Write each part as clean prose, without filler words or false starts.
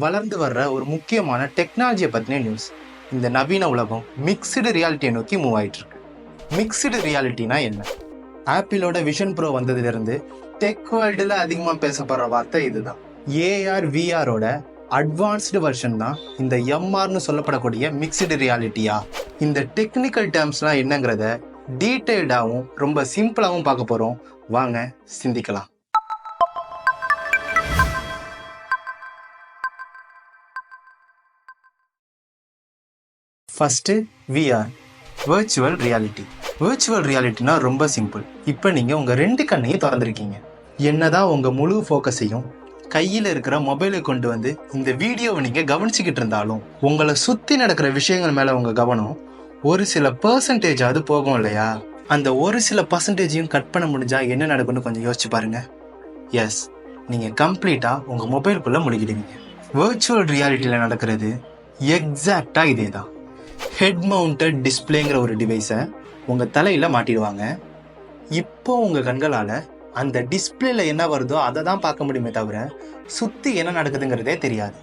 வளர்ந்து வர்ற ஒரு முக்கியமான டெக்னாலஜியை பற்றின நியூஸ். இந்த நவீன உலகம் மிக்ஸ்டு ரியாலிட்டியை நோக்கி மூவ் ஆயிட்டு இருக்கு. மிக்ஸ்டு ரியாலிட்டினா என்ன? ஆப்பிளோட விஷன் ப்ரோ வந்ததுலேருந்து டெக் வேர்ல்டில் அதிகமாக பேசப்படுற வார்த்தை இதுதான். ஏஆர் விஆரோட அட்வான்ஸ்டு வெர்ஷன் தான் இந்த எம்ஆர்னு சொல்லப்படக்கூடிய மிக்ஸ்டு ரியாலிட்டியா. இந்த டெக்னிக்கல் டேர்ம்ஸ்லாம் என்னங்கிறத டீட்டெயில்டாகவும் ரொம்ப சிம்பிளாகவும் பார்க்க போகிறோம். வாங்க சிந்திக்கலாம். First VR, virtual reality. Virtual ரியாலிட்டினா ரொம்ப சிம்பிள். இப்போ நீங்கள் உங்கள் 2 கண்ணையும் திறந்துருக்கீங்க. என்னதான் உங்கள் முழு ஃபோக்கஸையும் கையில் இருக்கிற மொபைலை கொண்டு வந்து இந்த வீடியோவை நீங்கள் கவனிச்சுக்கிட்டு இருந்தாலும் உங்களை சுற்றி நடக்கிற விஷயங்கள் மேலே உங்கள் கவனம் ஒரு சில பர்சன்டேஜாவது போகும் இல்லையா? அந்த ஒரு சில பர்சன்டேஜையும் கட் பண்ண முடிஞ்சா என்ன நடக்கும்னு கொஞ்சம் யோசிச்சு பாருங்க. எஸ், நீங்கள் கம்ப்ளீட்டாக உங்கள் மொபைலுக்குள்ளே முழுகிடுவீங்க. வர்ச்சுவல் ரியாலிட்டியில் நடக்கிறது எக்ஸாக்டாக இதே தான். ஹெட் மவுண்டட் டிஸ்பிளேங்கிற ஒரு டிவைஸை உங்கள் தலையில் மாட்டிடுவாங்க. இப்போ உங்கள் கண்களால் அந்த டிஸ்பிளேல என்ன வருதோ அதை தான் பார்க்க முடியுமே தவிர சுற்றி என்ன நடக்குதுங்கிறதே தெரியாது.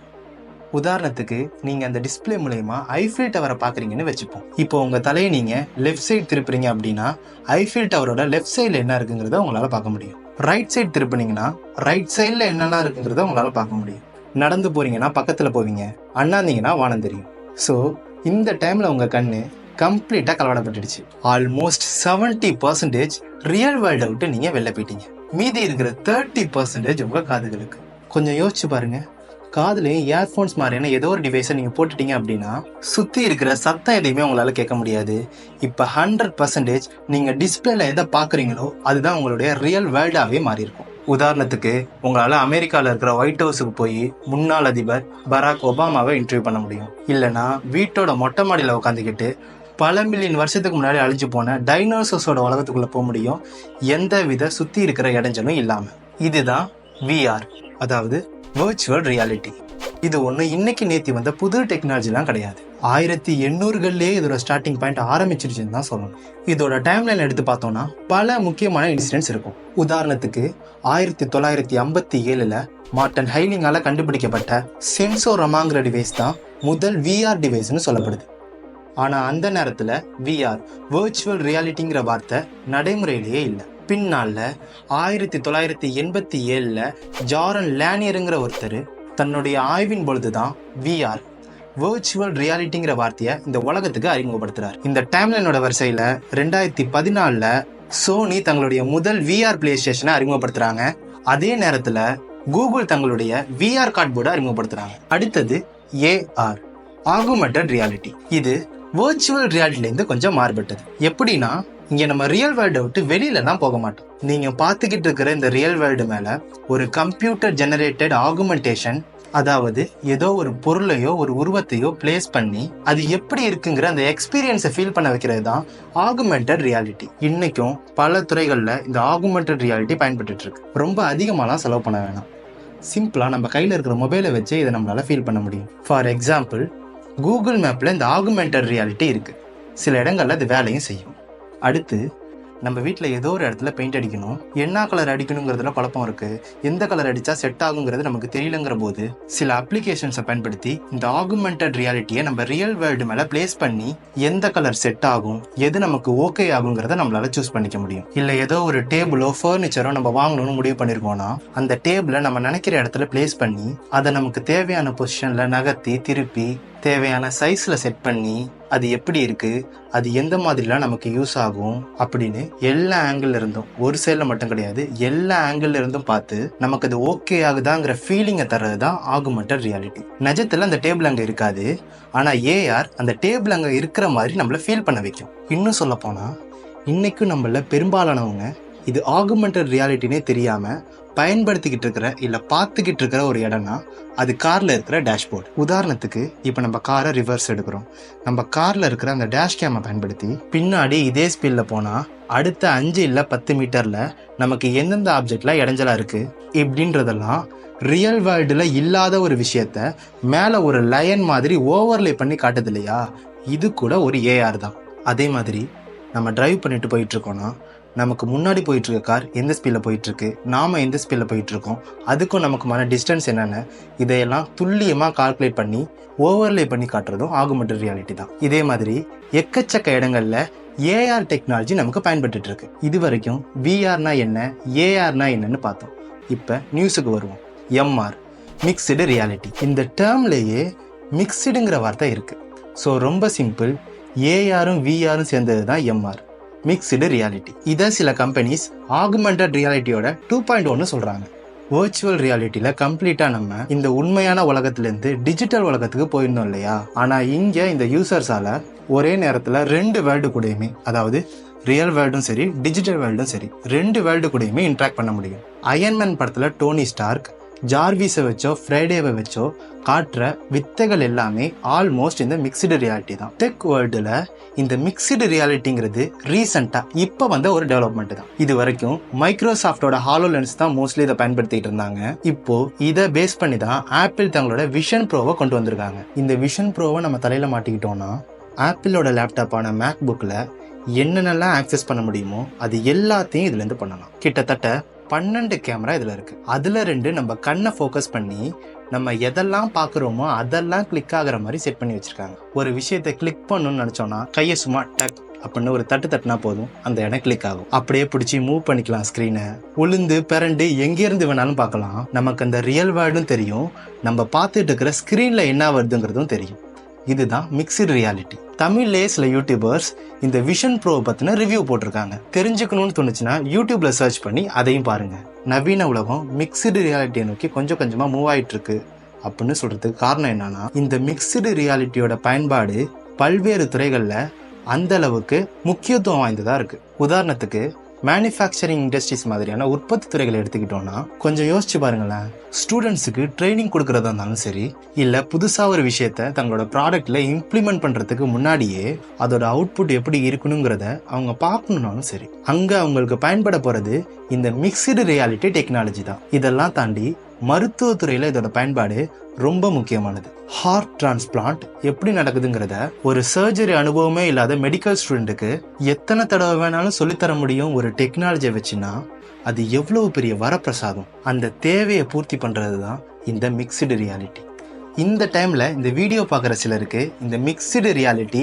உதாரணத்துக்கு நீங்கள் அந்த டிஸ்பிளே மூலயமா ஐஃபில் டவரை பார்க்குறீங்கன்னு வச்சுப்போம். இப்போ உங்கள் தலையை நீங்கள் லெஃப்ட் சைடு திருப்புறீங்க அப்படின்னா ஐஃபில் டவரோட லெஃப்ட் சைடில் என்ன இருக்குங்கிறத உங்களால் பார்க்க முடியும். ரைட் சைடு திருப்பினீங்கன்னா ரைட் சைடில் என்னெல்லாம் இருக்குங்கிறத உங்களால் பார்க்க முடியும். நடந்து போகிறீங்கன்னா பக்கத்தில் போவீங்க, அண்ணாந்தீங்கன்னா வானம் தெரியும். ஸோ இந்த டைமில் உங்கள் கண்ணு கம்ப்ளீட்டாக கலவடப்பட்டுடுச்சு. ஆல்மோஸ்ட் 70% ரியல் வேர்ல்டை விட்டு நீங்கள் வெளில போயிட்டீங்க. மீதி இருக்கிற 30% உங்கள் காதுகளுக்கு. கொஞ்சம் யோசிச்சு பாருங்க. காதுலையும் இயர்ஃபோன்ஸ் மாதிரியான ஏதோ ஒரு டிவைஸை நீங்கள் போட்டுட்டீங்க அப்படின்னா சுற்றி இருக்கிற சத்தம் எதையுமே உங்களால் கேட்க முடியாது. இப்போ 100% நீங்கள் டிஸ்பிளேல எதை பார்க்குறீங்களோ அதுதான் உங்களுடைய ரியல் வேர்ல்டாகவே மாறி இருக்கும். உதாரணத்துக்கு உங்களால் அமெரிக்காவில் இருக்கிற ஒயிட் ஹவுஸுக்கு போய் முன்னாள் அதிபர் பராக் ஒபாமாவை இன்டர்வியூ பண்ண முடியும். இல்லைனா வீட்டோட மொட்டை மாடியில் உட்காந்துக்கிட்டு பல மில்லியன் வருஷத்துக்கு முன்னாடி அழிஞ்சு போன டைனோசர்ஸோட உலகத்துக்குள்ளே போக முடியும், எந்த வித சுற்றி இருக்கிற இடைஞ்சலும் இல்லாமல். இதுதான் விஆர், அதாவது வர்ச்சுவல் ரியாலிட்டி. இது ஒன்று இன்னைக்கு நேற்று வந்த புது டெக்னாலஜிலாம் கிடையாது. 1800களிலே இதோட ஸ்டார்டிங் பாயிண்ட் ஆரம்பிச்சிருச்சுன்னு தான் சொல்லணும். இதோட டைம்லைன் எடுத்து பார்த்தோம்னா பல முக்கியமான இன்சிடென்ட்ஸ் இருக்கும். உதாரணத்துக்கு 1957 மார்டன் ஹைலிங்கால கண்டுபிடிக்கப்பட்ட சென்சோரமாங்கிற டிவைஸ் தான் முதல் விஆர் டிவைஸ்னு சொல்லப்படுது. ஆனால் அந்த நேரத்தில் விஆர், வர்ச்சுவல் ரியாலிட்டிங்கிற வார்த்தை நடைமுறையிலேயே இல்லை. பின்னால் 1987 ஜாரன் லேனியருங்கிற ஒருத்தர் தன்னுடைய ஆய்வின் பொழுது தான் விஆர், வர்ச்சுவல் ரியாலிட்டிங்கிற வார்த்தையை இந்த உலகத்துக்கு அறிமுகப்படுத்துறார். இந்த டைம்லைனோட வரிசையில் 2014 சோனி தங்களுடைய முதல் விஆர் பிளே ஸ்டேஷனை அறிமுகப்படுத்துறாங்க. அதே நேரத்தில் கூகுள் தங்களுடைய விஆர் கார்ட்போர்டை அறிமுகப்படுத்துறாங்க. அடுத்தது ஏஆர், ஆகுமெண்டட் ரியாலிட்டி. இது வர்ச்சுவல் ரியாலிட்டிலேருந்து கொஞ்சம் மாறுபட்டது. எப்படின்னா இங்கே நம்ம ரியல் வேர்ல்டை விட்டு வெளியிலலாம் போக மாட்டோம். நீங்கள் பார்த்துக்கிட்டு இருக்கிற இந்த ரியல் வேர்ல்டு மேலே ஒரு கம்ப்யூட்டர் ஜெனரேட்டட் ஆகுமெண்டேஷன், அதாவது ஏதோ ஒரு பொருளையோ ஒரு உருவத்தையோ பிளேஸ் பண்ணி அது எப்படி இருக்குங்கிற அந்த எக்ஸ்பீரியன்ஸை ஃபீல் பண்ண வைக்கிறது தான் ஆகுமெண்டட் ரியாலிட்டி. இன்னைக்கும் பல துறைகளில் இந்த ஆகுமெண்டட் ரியாலிட்டி பயன்பட்டு இருக்கு. ரொம்ப அதிகமாகலாம் செலவு பண்ண வேணாம். சிம்பிளாக நம்ம கையில் இருக்கிற மொபைலை வச்சு இதை நம்மளால் ஃபீல் பண்ண முடியும். ஃபார் எக்ஸாம்பிள், கூகுள் மேப்பில் இந்த ஆகுமெண்டட் ரியாலிட்டி இருக்குது. சில இடங்களில் அது வேலையும் செய்யும். அடுத்து நம்ம வீட்டில் ஏதோ ஒரு இடத்துல பெயிண்ட் அடிக்கணும், என்ன கலர் அடிக்கணுங்கிறதுல குழப்பம் இருக்குது. எந்த கலர் அடித்தா செட் ஆகுங்கிறது நமக்கு தெரியலங்கிற போது சில அப்ளிகேஷன்ஸை பயன்படுத்தி இந்த ஆகுமெண்டட் ரியாலிட்டியை நம்ம ரியல் வேர்ல்டு மேலே பிளேஸ் பண்ணி எந்த கலர் செட் ஆகும், எது நமக்கு ஓகே ஆகுங்கிறத நம்மளால சூஸ் பண்ணிக்க முடியும். இல்லை ஏதோ ஒரு டேபிளோ ஃபர்னிச்சரோ நம்ம வாங்கணும்னு முடிவு பண்ணியிருக்கோம்னா அந்த டேபிளை நம்ம நினைக்கிற இடத்துல பிளேஸ் பண்ணி அதை நமக்கு தேவையான பொசிஷனில் நகர்த்தி திருப்பி தேவையான சைஸில் செட் பண்ணி அது எப்படி இருக்குது, அது எந்த மாதிரிலாம் நமக்கு யூஸ் ஆகும் அப்படின்னு எல்லா ஆங்கிள் இருந்தும், ஒரு சைடில் மட்டும் கிடையாது, எல்லா ஆங்கிள் இருந்தும் பார்த்து நமக்கு அது ஓகே ஆகுதாங்கிற ஃபீலிங்கை தர்றது தான் ஆகுமெண்டட் ரியாலிட்டி. நிஜத்தில் அந்த டேபிள் அங்கே இருக்காது, ஆனால் ஏஆர் அந்த டேபிள் அங்கே இருக்கிற மாதிரி நம்மளை ஃபீல் பண்ண வைக்கும். இன்னும் சொல்ல போனால் இன்றைக்கும் நம்மள பெரும்பாலானவங்க இது ஆகுமெண்டட் ரியாலிட்டினே தெரியாமல் பயன்படுத்திக்கிட்டு இருக்கிற இல்லை பார்த்துக்கிட்டு இருக்கிற ஒரு இடம்னா அது காரில் இருக்கிற டேஷ்போர்ட். உதாரணத்துக்கு இப்போ நம்ம காரை ரிவர்ஸ் எடுக்கிறோம். நம்ம காரில் இருக்கிற அந்த டேஷ் கேமை பயன்படுத்தி பின்னாடி இதே ஸ்பீடில் போனால் அடுத்த 5 இல்லை 10 மீட்டரில் நமக்கு எந்தெந்த ஆப்ஜெக்டில் இடைஞ்சலாக இருக்குது இப்படின்றதெல்லாம் ரியல் வேர்ல்டில் இல்லாத ஒரு விஷயத்த மேலே ஒரு லைன் மாதிரி ஓவர்லே பண்ணி காட்டுது இல்லையா? இது கூட ஒரு ஏஆர் தான். அதே மாதிரி நம்ம டிரைவ் பண்ணிட்டு போயிட்டுருக்கோன்னா நமக்கு முன்னாடி போயிட்டு இருக்க கார் எந்த ஸ்பீடில் போயிட்டு இருக்கு, நாம எந்த ஸ்பீடில் போயிட்டு இருக்கோம், அதுக்கும் நமக்குமான டிஸ்டன்ஸ் என்னென்ன, இதையெல்லாம் துல்லியமாக கால்குலேட் பண்ணி ஓவர்லே பண்ணி காட்டுறதும் ஆகுமெண்டட் ரியாலிட்டி தான். இதே மாதிரி எக்கச்சக்க இடங்கள்ல ஏஆர் டெக்னாலஜி நமக்கு பயன்பட்டு இருக்கு. இது வரைக்கும் விஆர்னா என்ன, ஏஆர்னா என்னன்னு பார்த்தோம். இப்போ நியூஸுக்கு வருவோம். MR, mixed reality. இந்த டேர்ம்லேயே மிக்ஸ்டுங்கிற வார்த்தை இருக்கு. ஸோ ரொம்ப சிம்பிள், ஏஆரும் விஆரும் சேர்ந்தது தான் எம்ஆர், மிக்ஸ்டு ரியாலிட்டி. இதை சில கம்பெனிஸ் ஆகுமெண்டட் ரியாலிட்டியோட 2.1 சொல்றாங்க. வர்ச்சுவல் ரியாலிட்டியில கம்ப்ளீட்டா நம்ம இந்த உண்மையான உலகத்திலேருந்து டிஜிட்டல் உலகத்துக்கு போயிருந்தோம் இல்லையா? ஆனா இங்க இந்த யூசர்ஸால ஒரே நேரத்துல 2 வேர்ல்டு கூடயுமே, அதாவது ரியல் வேர்ல்டும் சரி டிஜிட்டல் வேர்ல்டும் சரி, 2 வேர்ல்டு கூடயுமே இன்ட்ராக்ட் பண்ண முடியும். அயன்மேன் படத்துல டோனி ஸ்டார்க் ஜார்விஸை வச்சோ ஃப்ரைடேவை வச்சோ காட்டுற வித்தைகள் எல்லாமே ஆல்மோஸ்ட் இந்த மிக்ஸ்டு ரியாலிட்டி தான். டெக் வேர்ல்டுல இந்த மிக்ஸ்டு ரியாலிட்டிங்கிறது ரீசெண்டா இப்போ வந்த ஒரு டெவலப்மெண்ட் தான். இது வரைக்கும் மைக்ரோசாஃப்டோட ஹாலோலென்ஸ் தான் மோஸ்ட்லி இதை பயன்படுத்திட்டு இருந்தாங்க. இப்போ இதை பேஸ் பண்ணி தான் ஆப்பிள் தங்களோட விஷன் ப்ரோவை கொண்டு வந்திருக்காங்க. இந்த விஷன் ப்ரோவை நம்ம தலையில மாட்டிக்கிட்டோம்னா ஆப்பிளோட லேப்டாப்பான மேக் புக்கில் என்னென்னலாம் ஆக்சஸ் பண்ண முடியுமோ அது எல்லாத்தையும் இதுல இருந்து பண்ணலாம். கிட்டத்தட்ட 12 கேமரா இதுல இருக்கு. அதுல 2 நம்ம கண்ணை ஃபோக்கஸ் பண்ணி நம்ம எதெல்லாம் பாக்குறோமோ அதெல்லாம் கிளிக் ஆகுற மாதிரி செட் பண்ணி வச்சிருக்காங்க. ஒரு விஷயத்தை கிளிக் பண்ணணும்னு நினைச்சோம்னா கையை சும்மா டக் அப்படின்னு ஒரு தட்டுனா போதும், அந்த இடம் கிளிக் ஆகும். அப்படியே பிடிச்சி மூவ் பண்ணிக்கலாம் ஸ்கிரீனை. உளுந்து பிறண்டு எங்க இருந்து வேணாலும் பார்க்கலாம். நமக்கு அந்த ரியல் வேர்ல்டும் தெரியும், நம்ம பார்த்துட்டு இருக்கிற ஸ்கிரீன்ல என்ன வருதுங்கிறதும் தெரியும். இதுதான் மிக்ஸ்டு ரியாலிட்டி. தமிழ்லேயே சில யூடியூபர்ஸ் இந்த விஷன் ப்ரோ பத்தின ரிவ்யூ போட்டிருக்காங்க. தெரிஞ்சுக்கணும்னு தோணுச்சுன்னா யூடியூப்ல சர்ச் பண்ணி அதையும் பாருங்க. நவீன உலகம் மிக்ஸ்டு ரியாலிட்டியை நோக்கி கொஞ்சம் கொஞ்சமா மூவ் ஆயிட்டு இருக்கு அப்படின்னு சொல்றதுக்கு காரணம் என்னன்னா, இந்த மிக்ஸ்டு ரியாலிட்டியோட பயன்பாடு பல்வேறு துறைகள்ல அந்த அளவுக்கு முக்கியத்துவம் வாய்ந்ததா இருக்கு. உதாரணத்துக்கு மேனுஃபேக்சரிங் இண்டஸ்ட்ரீஸ் மாதிரியான உற்பத்தி துறைகளை எடுத்துக்கிட்டோம்னா கொஞ்சம் யோசிச்சு பாருங்களேன். ஸ்டூடெண்ட்ஸுக்கு ட்ரைனிங் கொடுக்கறதா இருந்தாலும் சரி, இல்ல புதுசா ஒரு விஷயத்த தங்களோட ப்ராடக்ட்ல இம்ப்ளிமெண்ட் பண்றதுக்கு முன்னாடியே அதோட அவுட்புட் எப்படி இருக்கணுங்கிறத அவங்க பார்க்கணும்னாலும் சரி, அங்க அவங்களுக்கு பயன்பட போறது இந்த மிக்ஸ்டு ரியாலிட்டி டெக்னாலஜி தான். இதெல்லாம் தாண்டி மருத்துவத்துறையில இதோட பயன்பாடு ரொம்ப முக்கியமானது. ஹார்ட் டிரான்ஸ்பிளான்ட் எப்படி நடக்குதுங்கிறத ஒரு சர்ஜரி அனுபவமே இல்லாத மெடிக்கல் ஸ்டூடெண்ட்டுக்கு எத்தனை தடவை வேணாலும் சொல்லித்தர முடியும் ஒரு டெக்னாலஜியை வச்சுன்னா அது எவ்வளவு பெரிய வரப்பிரசாதம். அந்த தேவையை பூர்த்தி பண்றது தான் இந்த மிக்ஸ்டு ரியாலிட்டி. இந்த டைம்ல இந்த வீடியோ பார்க்குற சிலருக்கு இந்த mixed reality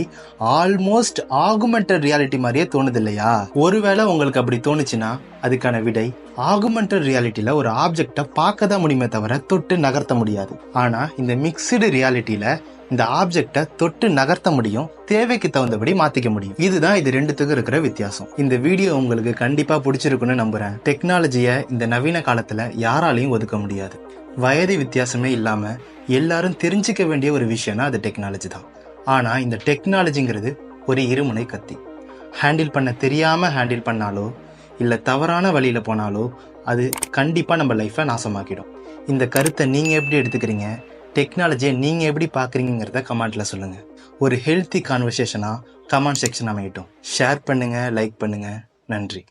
almost augmented reality மாதிரியே தோணுது இல்லையா? ஒருவேளை உங்களுக்கு அப்படி தோணுச்சுன்னா அதுக்கான விடை ஆகுமெண்டட் ரியாலிட்டியில ஒரு ஆப்ஜெக்டை பார்க்க தான் முடியுமே தவிர தொட்டு நகர்த்த முடியாது. ஆனா இந்த மிக்ஸ்டு ரியாலிட்டியில இந்த ஆப்ஜெக்டை தொட்டு நகர்த்த முடியும், தேவைக்கு தகுந்தபடி மாத்திக்க முடியும். இதுதான் இது ரெண்டுத்துக்கும் இருக்கிற வித்தியாசம். இந்த வீடியோ உங்களுக்கு கண்டிப்பா பிடிச்சிருக்குன்னு நம்புறேன். டெக்னாலஜியை இந்த நவீன காலத்துல யாராலையும் ஒதுக்க முடியாது. வயது வித்தியாசமே இல்லாம எல்லாரும் தெரிஞ்சுக்க வேண்டிய ஒரு விஷயம்னா அது டெக்னாலஜி தான். ஆனா இந்த டெக்னாலஜிங்கிறது ஒரு இருமுனை கத்தி. ஹேண்டில் பண்ண தெரியாம ஹேண்டில் பண்ணாலோ இல்ல தவறான வழியில போனாலோ அது கண்டிப்பா நம்ம லைஃபை நாசமாக்கிடும். இந்த கருத்தை நீங்க எப்படி எடுத்துக்கிறீங்க, டெக்னாலஜியை நீங்க எப்படி பாக்குறீங்கிறத கமெண்ட்ல சொல்லுங்க. ஒரு ஹெல்த்தி கான்வர்சேஷனா கமெண்ட் செக்ஷன் அமையட்டும். ஷேர் பண்ணுங்க, லைக் பண்ணுங்க. நன்றி.